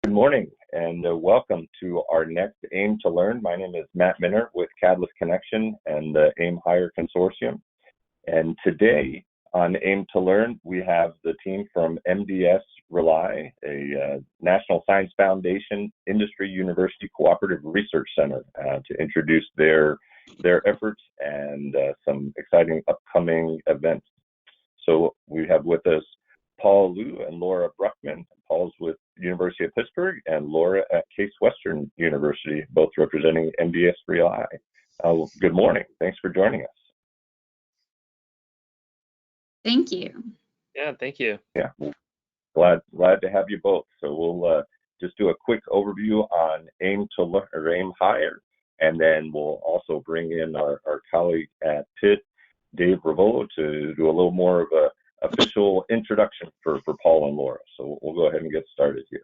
Good morning and welcome to our next AIM2Learn. My name is Matt Minner with Catalyst Connection and the AIM Hire Consortium. And today on AIM2Learn, we have the team from MDS-Rely, a National Science Foundation Industry University Cooperative Research Center to introduce their efforts and some exciting upcoming events. So we have with us Paul Liu and Laura Bruckman. Paul's with University of Pittsburgh and Laura at Case Western University, both representing MDS-Rely. Good morning. Thanks for joining us. Thank you. Yeah, thank you. Yeah, glad to have you both. So we'll just do a quick overview on AIM2Learn or AIM Hire, and then we'll also bring in our colleague at Pitt, Dave Rivolo, to do a little more of a official introduction for Paul and Laura. So we'll go ahead and get started here.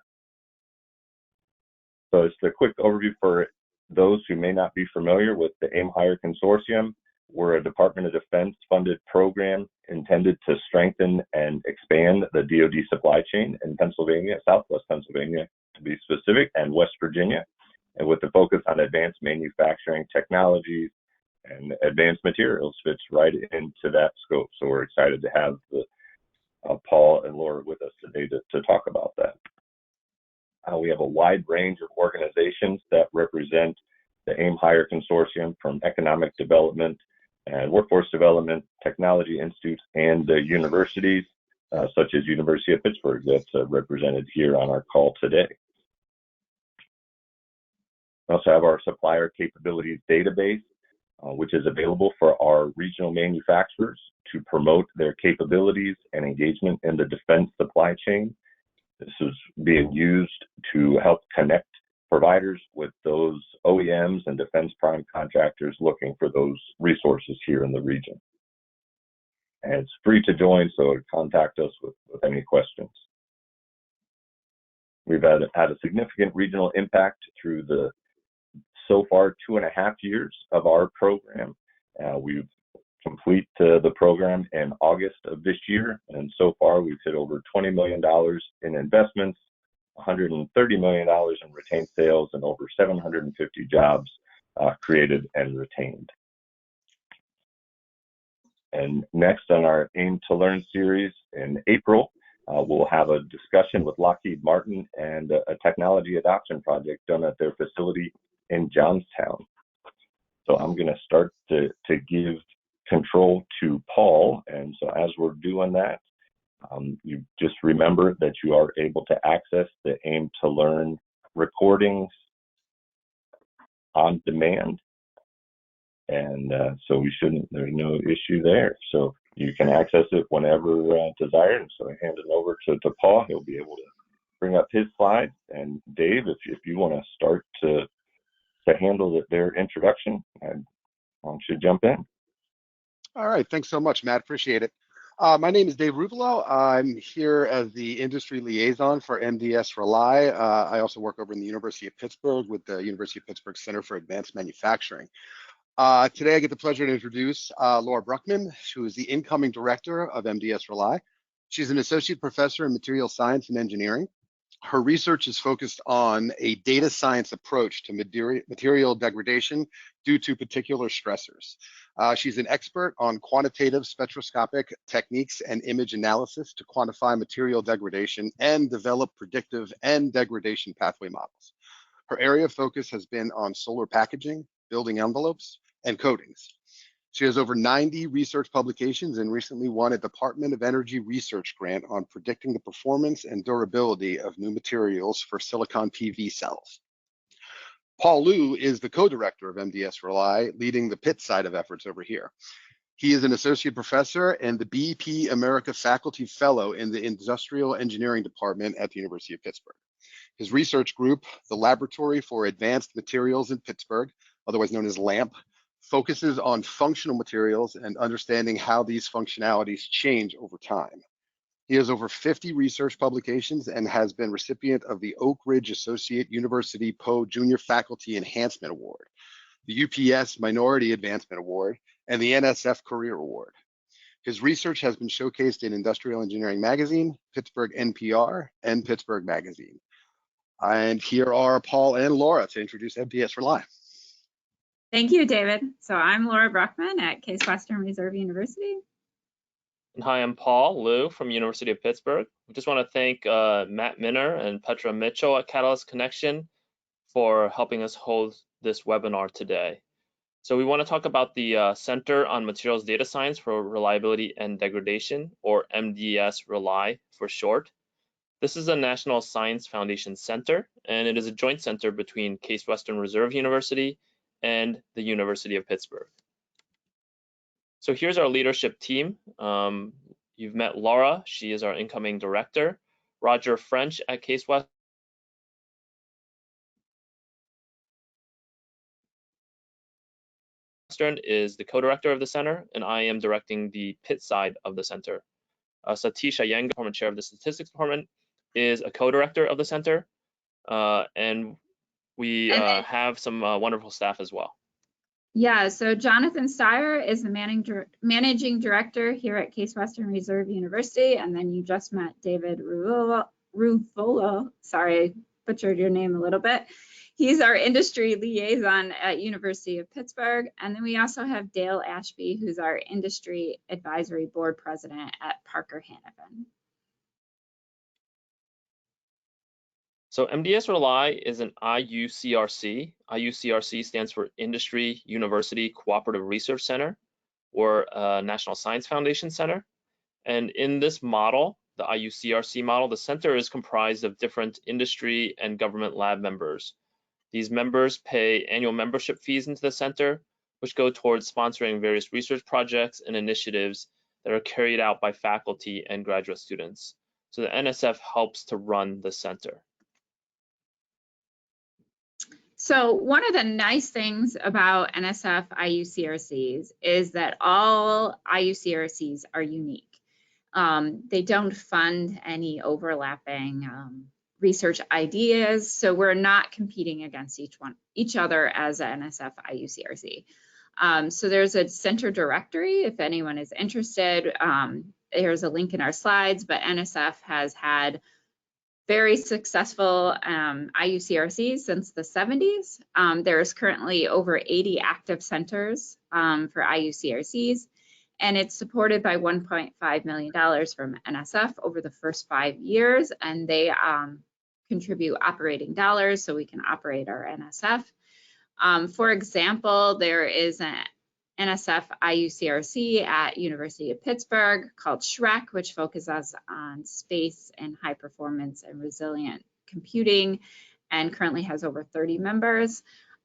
So just a quick overview for those who may not be familiar with the AIM Hire Consortium. We're a Department of Defense funded program intended to strengthen and expand the DoD supply chain in Pennsylvania, Southwest Pennsylvania to be specific, and West Virginia, and with the focus on advanced manufacturing technologies and advanced materials fits right into that scope. So we're excited to have Paul and Laura with us today to talk about that. We have a wide range of organizations that represent the AIM Hire Consortium, from economic development and workforce development, technology institutes, and universities, such as University of Pittsburgh, that's represented here on our call today. We also have our supplier capabilities database, which is available for our regional manufacturers to promote their capabilities and engagement in the defense supply chain. This is being used to help connect providers with those OEMs and defense prime contractors looking for those resources here in the region. And it's free to join, so contact us with any questions. We've had a significant regional impact through the so far 2.5 years of our program. We've complete the program in August of this year, and so far we've hit over $20 million in investments, $130 million in retained sales, and over 750 jobs created and retained. And next on our AIM2Learn series in April, we'll have a discussion with Lockheed Martin and a technology adoption project done at their facility in Johnstown. So I'm going to start to give control to Paul, and so as we're doing that, you just remember that you are able to access the AIM2Learn recordings on demand, and so there's no issue there. So you can access it whenever desired. So I hand it over to Paul. He'll be able to bring up his slides, and Dave, if you want to start to handle their introduction, and why don't you jump in? All right, thanks so much, Matt. Appreciate it. My name is Dave Ruvolo. I'm here as the industry liaison for MDS-Rely. I also work over in the University of Pittsburgh with the University of Pittsburgh Center for Advanced Manufacturing. Today, I get the pleasure to introduce Laura Bruckman, who is the incoming director of MDS-Rely. She's an associate professor in material science and engineering. Her research is focused on a data science approach to material degradation due to particular stressors. She's an expert on quantitative spectroscopic techniques and image analysis to quantify material degradation and develop predictive and degradation pathway models. Her area of focus has been on solar packaging, building envelopes, and coatings. She has over 90 research publications and recently won a Department of Energy research grant on predicting the performance and durability of new materials for silicon PV cells. Paul Liu is the co-director of MDS-Rely, leading the Pitt side of efforts over here. He is an associate professor and the BP America Faculty Fellow in the Industrial Engineering Department at the University of Pittsburgh. His research group, the Laboratory for Advanced Materials in Pittsburgh, otherwise known as LAMP, focuses on functional materials and understanding how these functionalities change over time. He has over 50 research publications and has been recipient of the Oak Ridge Associate University Poe Junior Faculty Enhancement Award, the UPS Minority Advancement Award, and the NSF Career Award. His research has been showcased in Industrial Engineering Magazine, Pittsburgh NPR, and Pittsburgh Magazine. And here are Paul and Laura to introduce MDS-Rely. Thank you, David. So I'm Laura Bruckman at Case Western Reserve University. And hi, I'm Paul Liu from University of Pittsburgh. We just want to thank Matt Minner and Petra Mitchell at Catalyst Connection for helping us hold this webinar today. So we want to talk about the Center on Materials Data Science for Reliability and Degradation, or MDS-Rely for short. This is a National Science Foundation Center, and it is a joint center between Case Western Reserve University and the University of Pittsburgh. So here's our leadership team. You've met Laura, she is our incoming director. Roger French at Case Western is the co-director of the center, and I am directing the Pitt side of the center. Satish Iyengar, former chair of the statistics department, is a co-director of the center, and we have some wonderful staff as well. Yeah, so Jonathan Steyer is the managing director here at Case Western Reserve University, and then you just met David Ruvolo. Sorry, butchered your name a little bit. He's our industry liaison at University of Pittsburgh, and then we also have Dale Ashby, who's our industry advisory board president at Parker-Hannifin. So MDS-Rely is an IUCRC. IUCRC stands for Industry University Cooperative Research Center, or National Science Foundation Center. And in this model, the IUCRC model, the center is comprised of different industry and government lab members. These members pay annual membership fees into the center, which go towards sponsoring various research projects and initiatives that are carried out by faculty and graduate students. So the NSF helps to run the center. So one of the nice things about NSF IUCRCs is that all IUCRCs are unique. They don't fund any overlapping research ideas, so we're not competing against each other as a NSF IUCRC. So there's a center directory if anyone is interested. There's a link in our slides, but NSF has had very successful IUCRCs since the 70s. There's currently over 80 active centers for IUCRCs, and it's supported by $1.5 million from NSF over the first 5 years, and they contribute operating dollars so we can operate our NSF. For example, there is an NSF IUCRC at University of Pittsburgh called SHREC, which focuses on space and high performance and resilient computing, and currently has over 30 members.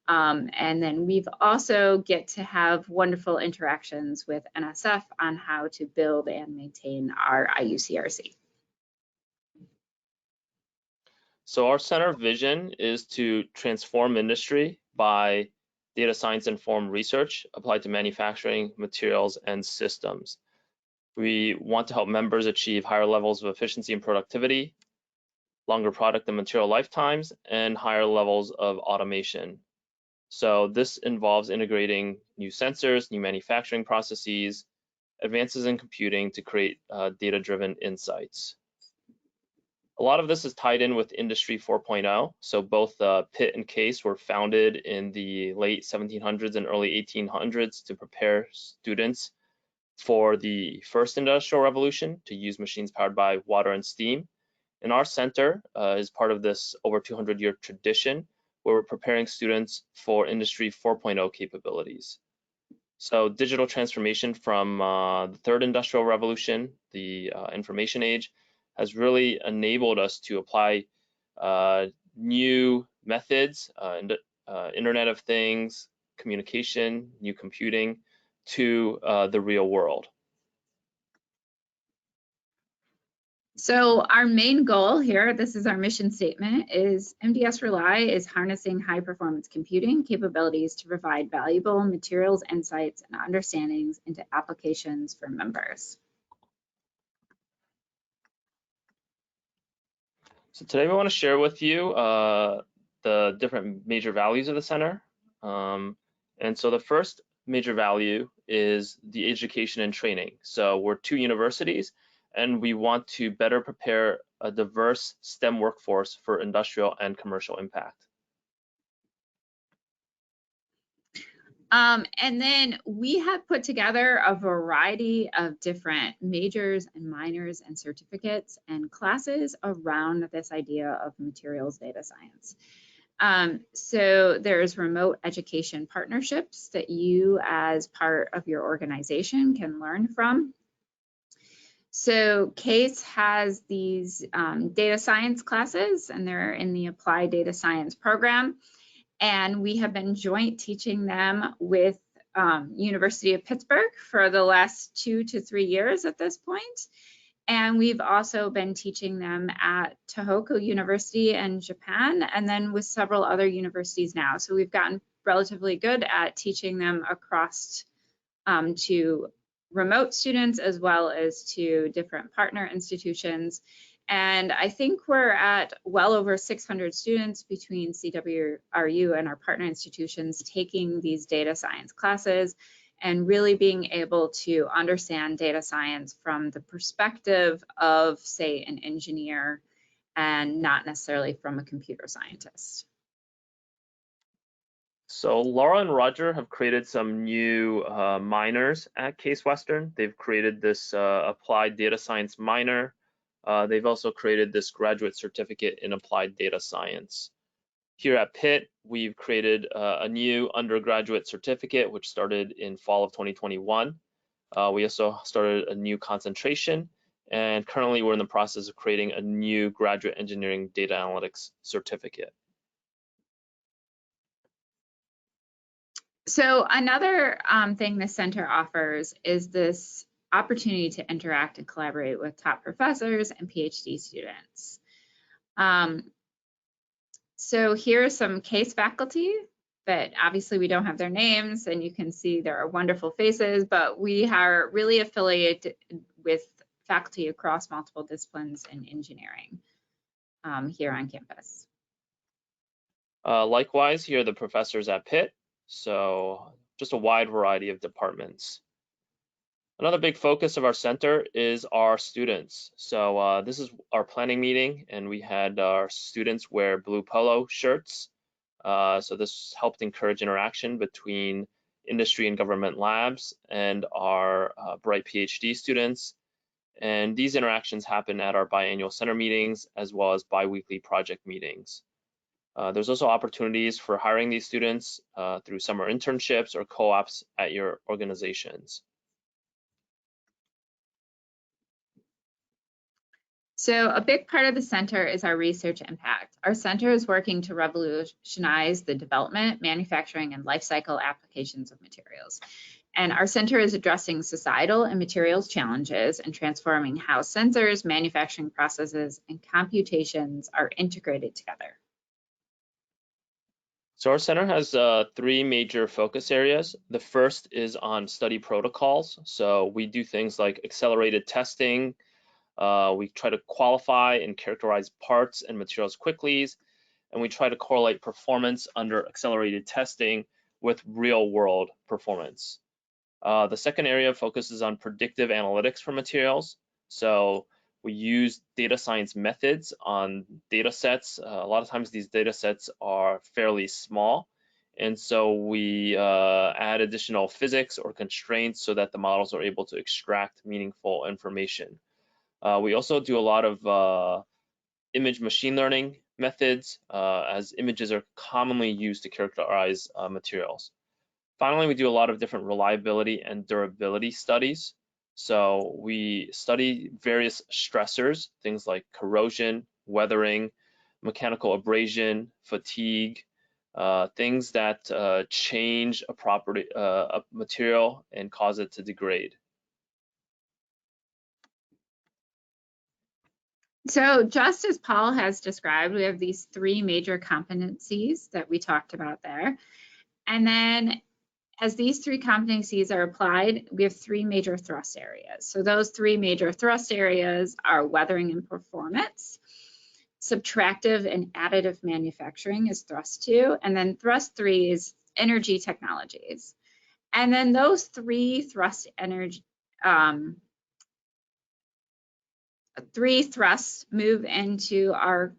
And then we've also get to have wonderful interactions with NSF on how to build and maintain our IUCRC. So our center vision is to transform industry by data science informed research applied to manufacturing, materials, and systems. We want to help members achieve higher levels of efficiency and productivity, longer product and material lifetimes, and higher levels of automation. So this involves integrating new sensors, new manufacturing processes, advances in computing to create data-driven insights. A lot of this is tied in with Industry 4.0. So both Pitt and Case were founded in the late 1700s and early 1800s to prepare students for the first industrial revolution to use machines powered by water and steam. And our center is part of this over 200-year tradition where we're preparing students for Industry 4.0 capabilities. So digital transformation from the third industrial revolution, the information age, has really enabled us to apply new methods, Internet of Things, communication, new computing to the real world. So our main goal here, this is our mission statement, is MDS-Rely is harnessing high performance computing capabilities to provide valuable materials, insights, and understandings into applications for members. So today we want to share with you the different major values of the center. And so the first major value is the education and training. So we're two universities, and we want to better prepare a diverse STEM workforce for industrial and commercial impact. And then we have put together a variety of different majors and minors and certificates and classes around this idea of materials data science. So there's remote education partnerships that you as part of your organization can learn from. So CASE has these data science classes, and they're in the Applied Data Science program. And we have been joint teaching them with University of Pittsburgh for the last 2 to 3 years at this point. And we've also been teaching them at Tohoku University in Japan, and then with several other universities now. So we've gotten relatively good at teaching them across to remote students as well as to different partner institutions. And I think we're at well over 600 students between CWRU and our partner institutions taking these data science classes and really being able to understand data science from the perspective of, say, an engineer and not necessarily from a computer scientist. So Laura and Roger have created some new minors at Case Western. They've created this Applied Data Science minor. They've also created this graduate certificate in Applied Data Science. Here at Pitt, we've created a new undergraduate certificate, which started in fall of 2021. We also started a new concentration, and currently we're in the process of creating a new graduate engineering data analytics certificate. So another thing the center offers is this opportunity to interact and collaborate with top professors and PhD students. So here are some CASE faculty that obviously we don't have their names, and you can see there are wonderful faces, but we are really affiliated with faculty across multiple disciplines in engineering here on campus. Likewise, here are the professors at Pitt. So just a wide variety of departments. Another big focus of our center is our students. So this is our planning meeting, and we had our students wear blue polo shirts. So this helped encourage interaction between industry and government labs and our bright PhD students. And these interactions happen at our biannual center meetings as well as biweekly project meetings. There's also opportunities for hiring these students through summer internships or co-ops at your organizations. So a big part of the center is our research impact. Our center is working to revolutionize the development, manufacturing, and life cycle applications of materials. And our center is addressing societal and materials challenges and transforming how sensors, manufacturing processes, and computations are integrated together. So our center has 3 major focus areas. The first is on study protocols. So we do things like accelerated testing. We try to qualify and characterize parts and materials quickly, and we try to correlate performance under accelerated testing with real world performance. The second area focuses on predictive analytics for materials. So we use data science methods on data sets. A lot of times these data sets are fairly small, and so we add additional physics or constraints so that the models are able to extract meaningful information. We also do a lot of image machine learning methods, as images are commonly used to characterize materials. Finally, we do a lot of different reliability and durability studies. So we study various stressors, things like corrosion, weathering, mechanical abrasion, fatigue, things that change a property, a material and cause it to degrade. So just as Paul has described, we have these 3 major competencies that we talked about there. And then as these 3 competencies are applied, we have 3 major thrust areas. So those 3 major thrust areas are weathering and performance, subtractive and additive manufacturing is thrust 2, and then thrust 3 is energy technologies. And then those 3 thrust energy 3 thrusts move into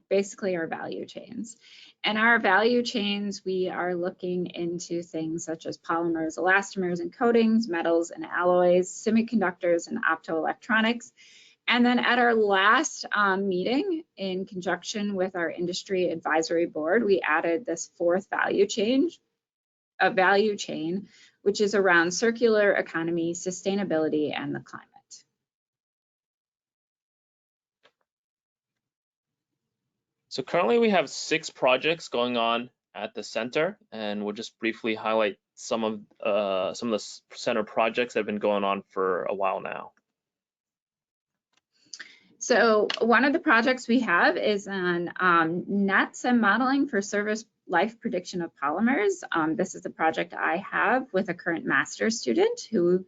basically our value chains. And our value chains, we are looking into things such as polymers, elastomers, and coatings, metals and alloys, semiconductors, and optoelectronics. And then at our last meeting, in conjunction with our industry advisory board, we added this 4th value chain, which is around circular economy, sustainability, and the climate. So currently we have 6 projects going on at the center, and we'll just briefly highlight some of the center projects that have been going on for a while now. So one of the projects we have is on nets and modeling for service life prediction of polymers. This is a project I have with a current master's student who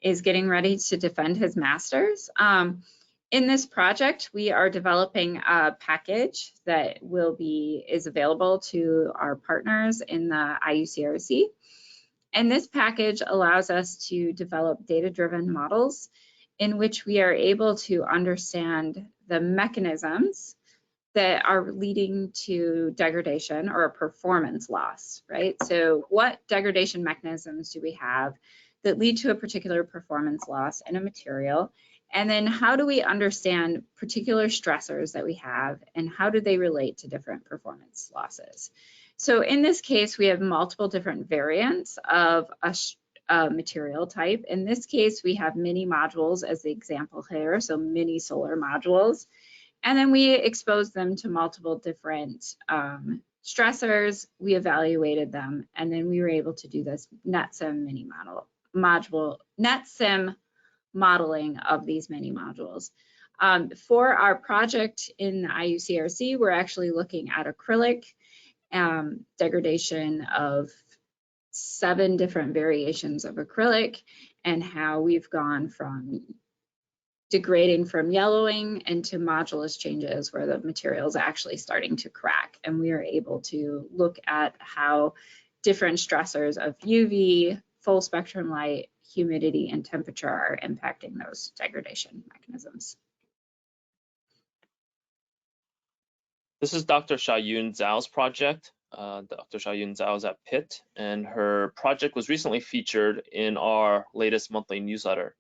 is getting ready to defend his master's. In this project, we are developing a package that is available to our partners in the IUCRC. And this package allows us to develop data-driven models in which we are able to understand the mechanisms that are leading to degradation or a performance loss, right? So what degradation mechanisms do we have that lead to a particular performance loss in a material? And then how do we understand particular stressors that we have and how do they relate to different performance losses? So in this case, we have multiple different variants of a material type. In this case, we have mini modules as the example here, so mini solar modules. And then we exposed them to multiple different stressors. We evaluated them, and then we were able to do this NetSim NetSim modeling of these mini modules. For our project in the IUCRC, we're actually looking at acrylic degradation of 7 different variations of acrylic and how we've gone from degrading from yellowing into modulus changes where the material is actually starting to crack. And we are able to look at how different stressors of UV, full spectrum light, humidity, and temperature are impacting those degradation mechanisms. This is Dr. Xiaoyun Zhao's project. Dr. Xiaoyun Zhao is at Pitt, and her project was recently featured in our latest monthly newsletter.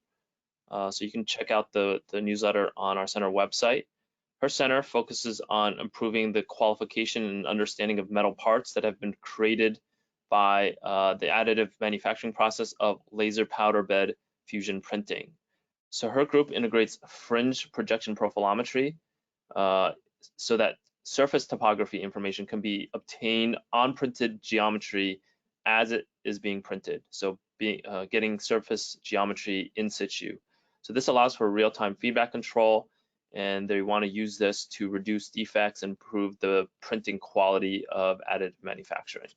So you can check out the newsletter on our center website. Her center focuses on improving the qualification and understanding of metal parts that have been created by the additive manufacturing process of laser powder bed fusion printing. So her group integrates fringe projection profilometry so that surface topography information can be obtained on printed geometry as it is being printed. So getting surface geometry in situ. So this allows for real-time feedback control, and they want to use this to reduce defects and improve the printing quality of additive manufacturing.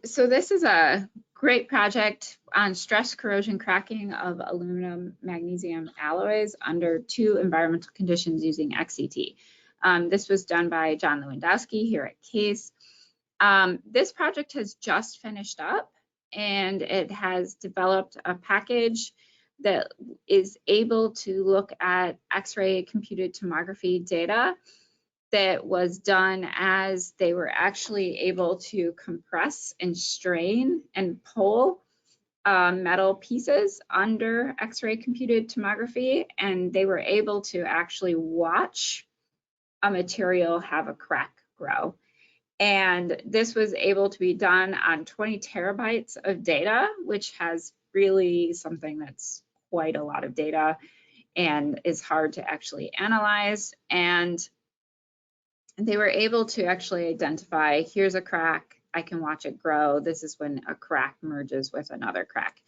So this is a great project on stress corrosion cracking of aluminum magnesium alloys under 2 environmental conditions using XCT. This was done by John Lewandowski here at CASE. This project has just finished up, and it has developed a package that is able to look at X-ray computed tomography data that was done as they were actually able to compress and strain and pull metal pieces under X-ray computed tomography, and they were able to actually watch a material have a crack grow. And this was able to be done on 20 terabytes of data, which has really something that's quite a lot of data and is hard to actually analyze. And they were able to actually identify, here's a crack, I can watch it grow. This is when a crack merges with another crack.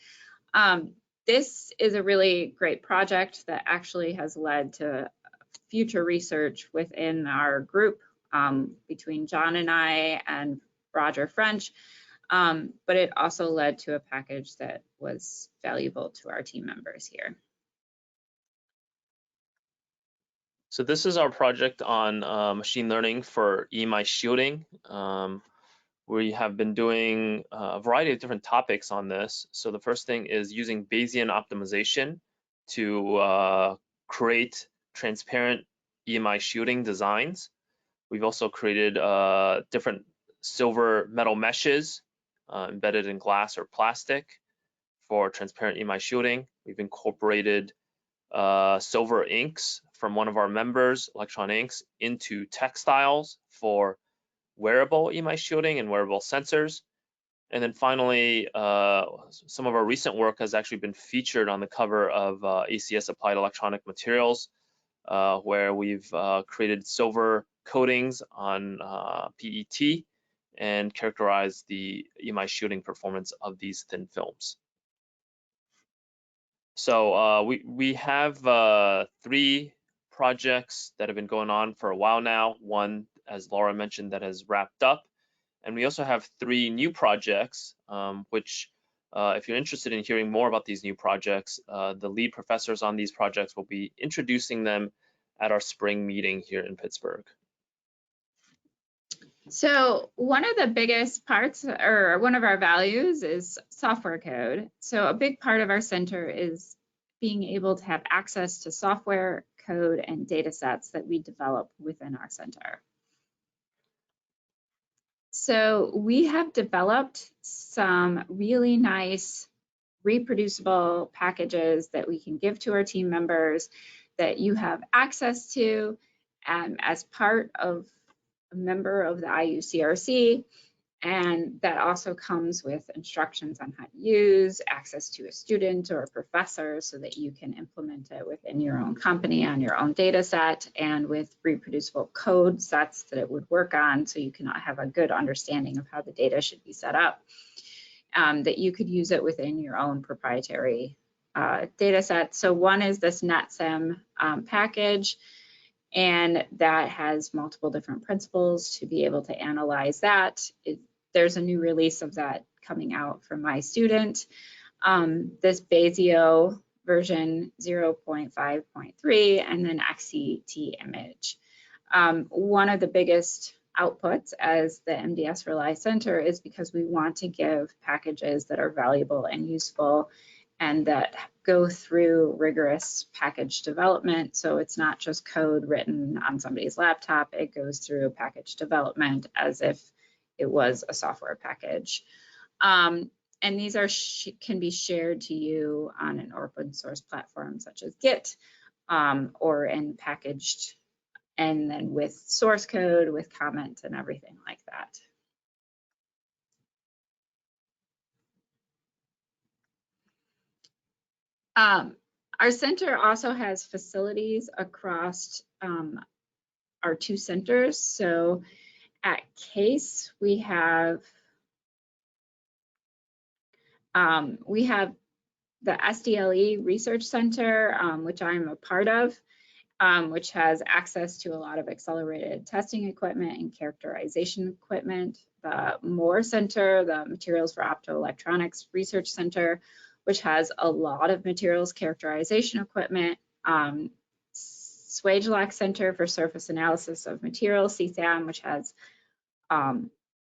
This is a really great project that actually has led to future research within our group between John and I and Roger French, but it also led to a package that was valuable to our team members here. So this is our project on machine learning for EMI shielding. We have been doing a variety of different topics on this. So the first thing is using Bayesian optimization to create transparent EMI shielding designs. We've also created different silver metal meshes embedded in glass or plastic for transparent EMI shielding. We've incorporated silver inks from one of our members, Electron Inks, into textiles for wearable EMI shielding and wearable sensors. And then finally, some of our recent work has actually been featured on the cover of ACS Applied Electronic Materials, where we've created silver coatings on PET and characterized the EMI shielding performance of these thin films. So we have 3 projects that have been going on for a while now. One, as Laura mentioned, that has wrapped up. And we also have 3 new projects, which if you're interested in hearing more about these new projects, the lead professors on these projects will be introducing them at our spring meeting here in Pittsburgh. So one of the biggest parts, or one of our values, is software code. So a big part of our center is being able to have access to software code and data sets that we develop within our center. So we have developed some really nice reproducible packages that we can give to our team members that you have access to as part of a member of the IUCRC, and that also comes with instructions on how to use, access to a student or a professor so that you can implement it within your own company on your own data set, and with reproducible code sets that it would work on so you can have a good understanding of how the data should be set up, that you could use it within your own proprietary data set. So one is this NetSim package, and that has multiple different principles to be able to analyze that. There's a new release of that coming out from my student. This Basio version 0.5.3, and then XCT image. One of the biggest outputs as the MDS-Rely Center is because we want to give packages that are valuable and useful and that go through rigorous package development. So it's not just code written on somebody's laptop, it goes through package development as if it was a software package. And these are can be shared to you on an open source platform such as Git, or in packaged, and then with source code, with comment and everything like that. Our center also has facilities across our 2 centers. So at Case, we have the SDLE Research Center, which I'm a part of, which has access to a lot of accelerated testing equipment and characterization equipment. The Moore Center, the Materials for Optoelectronics Research Center, which has a lot of materials characterization equipment. Swagelok Center for Surface Analysis of Materials, CSAM, which has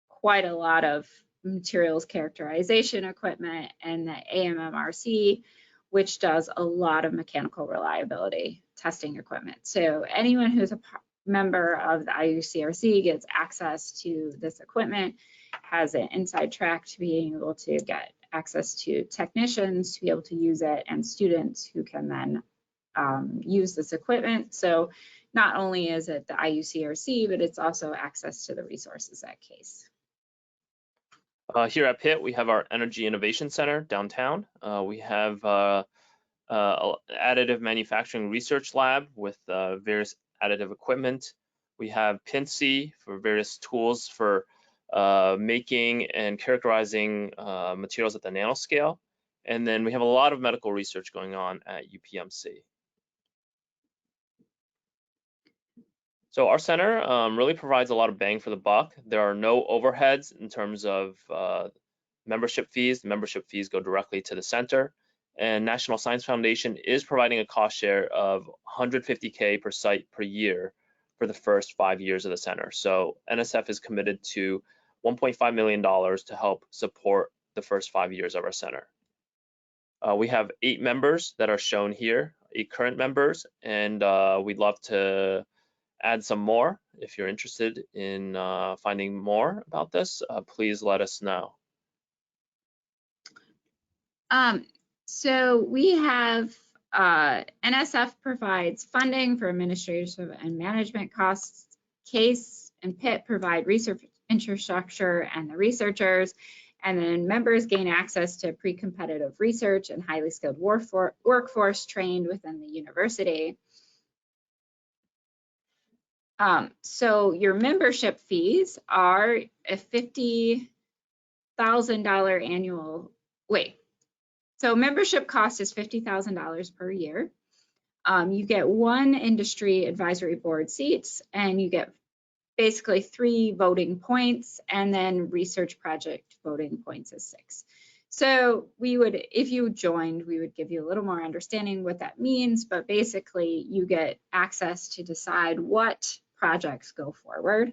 quite a lot of materials characterization equipment, and the AMMRC, which does a lot of mechanical reliability testing equipment. So anyone who's a member of the IUCRC gets access to this equipment, has an inside track to being able to get access to technicians to be able to use it, and students who can then use this equipment. So not only is it the IUCRC, but it's also access to the resources at Case. Here at Pitt, we have our Energy Innovation Center downtown. We have additive manufacturing research lab with various additive equipment. We have PINC for various tools for making and characterizing materials at the nanoscale. And then we have a lot of medical research going on at UPMC. So our center really provides a lot of bang for the buck. There are no overheads in terms of membership fees. The membership fees go directly to the center. And National Science Foundation is providing a cost share of $150K per site per year for the first 5 years of the center. So NSF is committed to $1.5 million to help support the first 5 years of our center. We have 8 members that are shown here. current members, and we'd love to add some more. If you're interested in finding more about this, please let us know. So we have NSF provides funding for administrative and management costs. CASE and Pitt provide research infrastructure and the researchers, and then members gain access to pre-competitive research and highly skilled workforce trained within the university. So your membership fees are a $50,000 annual, so membership cost is $50,000 per year. You get 1 industry advisory board seats, and you get basically 3 voting points, and then research project voting points is 6. So we would, if you joined, we would give you a little more understanding what that means, but basically you get access to decide what projects go forward,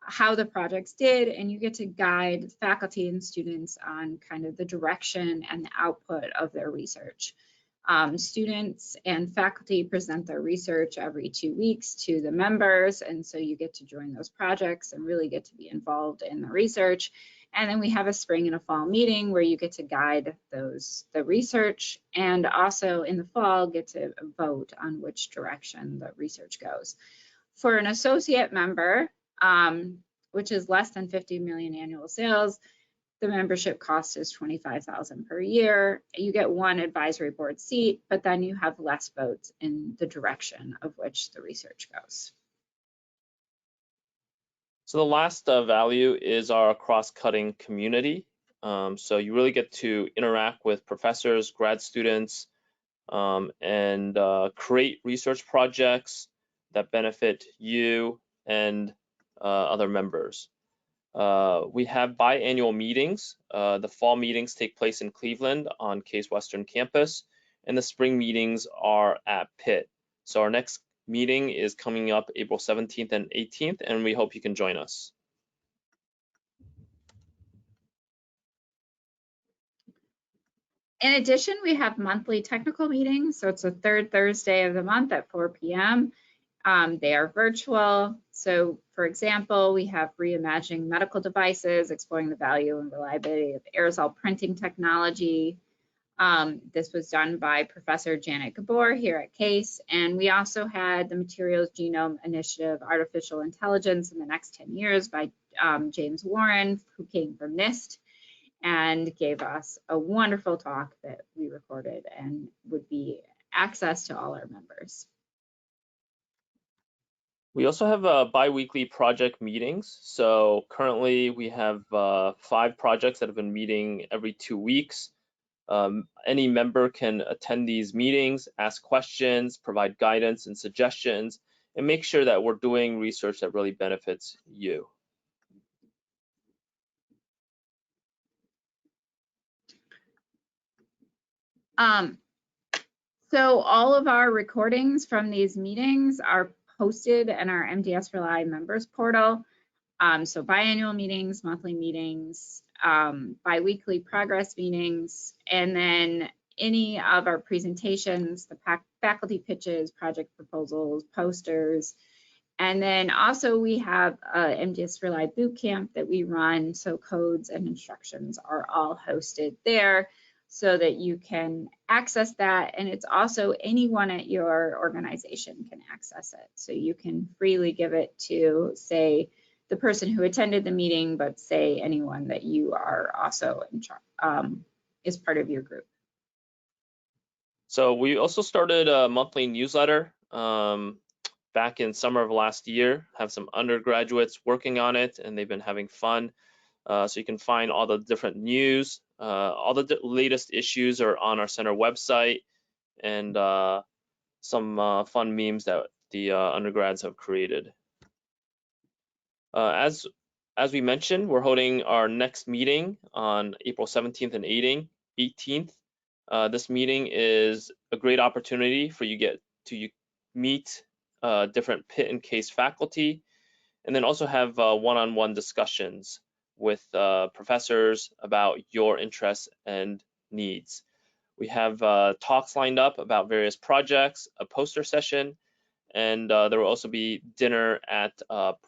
how the projects did, and you get to guide faculty and students on kind of the direction and the output of their research. Students and faculty present their research every 2 weeks to the members, and so you get to join those projects and really get to be involved in the research. And then we have a spring and a fall meeting where you get to guide the research, and also in the fall get to vote on which direction the research goes. For an associate member, which is less than 50 million annual sales, the membership cost is $25,000 per year. You get 1 advisory board seat, but then you have less votes in the direction of which the research goes. So the last value is our cross-cutting community. So you really get to interact with professors, grad students, and create research projects that benefit you and other members. We have biannual meetings. The fall meetings take place in Cleveland on Case Western campus, and the spring meetings are at Pitt. So our next meeting is coming up April 17th and 18th, and we hope you can join us. In addition, we have monthly technical meetings. So it's the 3rd Thursday of the month at 4 p.m. They are virtual. So for example, we have reimagining medical devices, exploring the value and reliability of aerosol printing technology. This was done by Professor Janet Gabor here at CASE. And we also had the Materials Genome Initiative, Artificial Intelligence in the Next 10 Years by James Warren, who came from NIST, and gave us a wonderful talk that we recorded and would be access to all our members. We also have biweekly project meetings. So currently we have 5 projects that have been meeting every 2 weeks. Any member can attend these meetings, ask questions, provide guidance and suggestions, and make sure that we're doing research that really benefits you. So all of our recordings from these meetings are posted in our MDS-Rely members portal. So biannual meetings, monthly meetings, biweekly progress meetings, and then any of our presentations, the faculty pitches, project proposals, posters. And then also we have MDS-Rely bootcamp that we run. So codes and instructions are all hosted there, so that you can access that. And it's also anyone at your organization can access it. So you can freely give it to, say, the person who attended the meeting, but say anyone that you are also in is part of your group. So we also started a monthly newsletter back in summer of last year. Have some undergraduates working on it, and they've been having fun. So you can find all the different news. All the latest issues are on our center website, and some fun memes that the undergrads have created. As we mentioned, we're holding our next meeting on April 17th and 18th. This meeting is a great opportunity for you to meet different Pitt and CASE faculty, and then also have one-on-one discussions with professors about your interests and needs. We have talks lined up about various projects, a poster session, and there will also be dinner at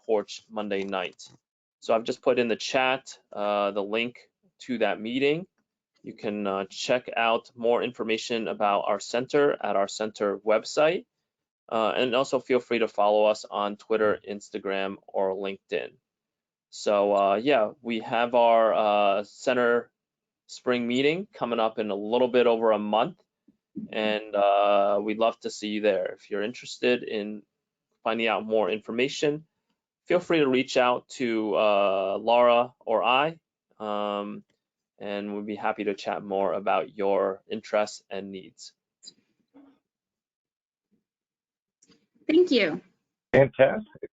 Porch Monday night. So I've just put in the chat the link to that meeting. You can check out more information about our center at our center website. And also feel free to follow us on Twitter, Instagram, or LinkedIn. So yeah, we have our center spring meeting coming up in a little bit over a month, and we'd love to see you there. If you're interested in finding out more information, feel free to reach out to Laura or I, and we'd be happy to chat more about your interests and needs. Thank you. Fantastic.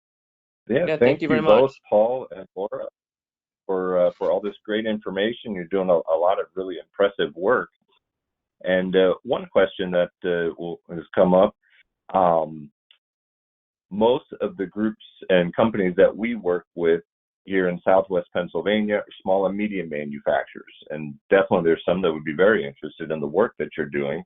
Yeah, thank you very both, much, Paul and Laura, for all this great information. You're doing a lot of really impressive work. And one question that has come up, most of the groups and companies that we work with here in Southwest Pennsylvania are small and medium manufacturers. And definitely there's some that would be very interested in the work that you're doing.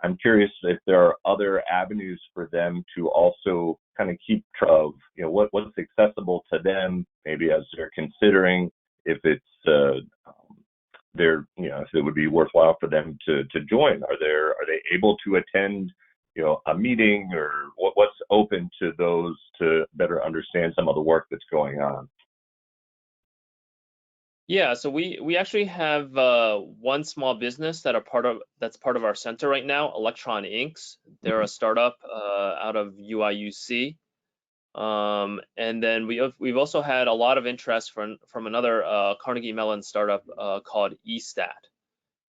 I'm curious if there are other avenues for them to also kind of keep track of, what's accessible to them, maybe as they're considering if it's if it would be worthwhile for them to join. Are they able to attend, a meeting, or what's open to those to better understand some of the work that's going on? Yeah, so we actually have one small business that's part of our center right now, Electron Inks. They're a startup out of UIUC, and then we've also had a lot of interest from another Carnegie Mellon startup called eStat.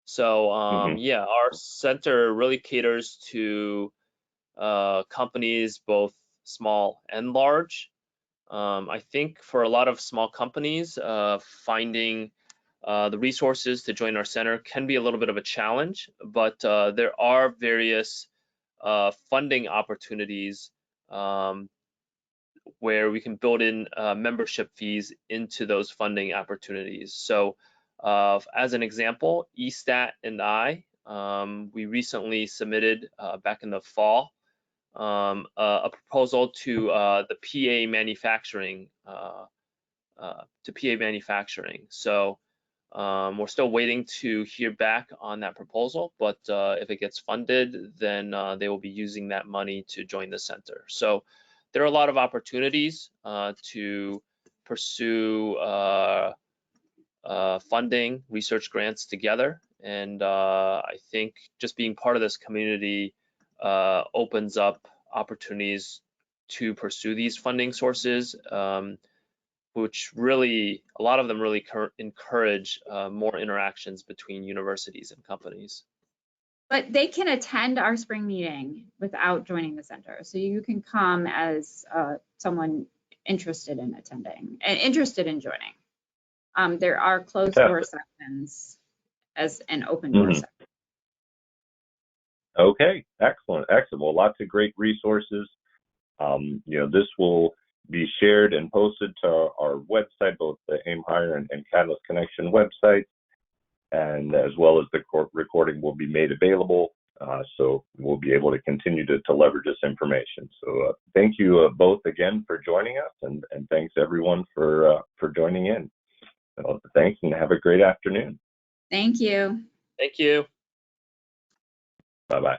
So yeah, our center really caters to companies both small and large. I think for a lot of small companies, finding the resources to join our center can be a little bit of a challenge, but there are various funding opportunities where we can build in membership fees into those funding opportunities. So as an example, eStat and I, we recently submitted back in the fall a proposal to the PA manufacturing, So we're still waiting to hear back on that proposal, but if it gets funded, then they will be using that money to join the center. So there are a lot of opportunities to pursue funding, research grants together. And I think just being part of this community opens up opportunities to pursue these funding sources, which really, a lot of them really encourage more interactions between universities and companies. But they can attend our spring meeting without joining the center. So you can come as someone interested in attending and interested in joining. There are closed door sections as an open door section. Okay, excellent. Well, lots of great resources. This will be shared and posted to our website, both the AIM Hire and Catalyst Connection websites, and as well as the recording will be made available. So we'll be able to continue to leverage this information. So thank you both again for joining us, and thanks everyone for joining in. So thanks, and have a great afternoon. Thank you. Thank you. Bye-bye.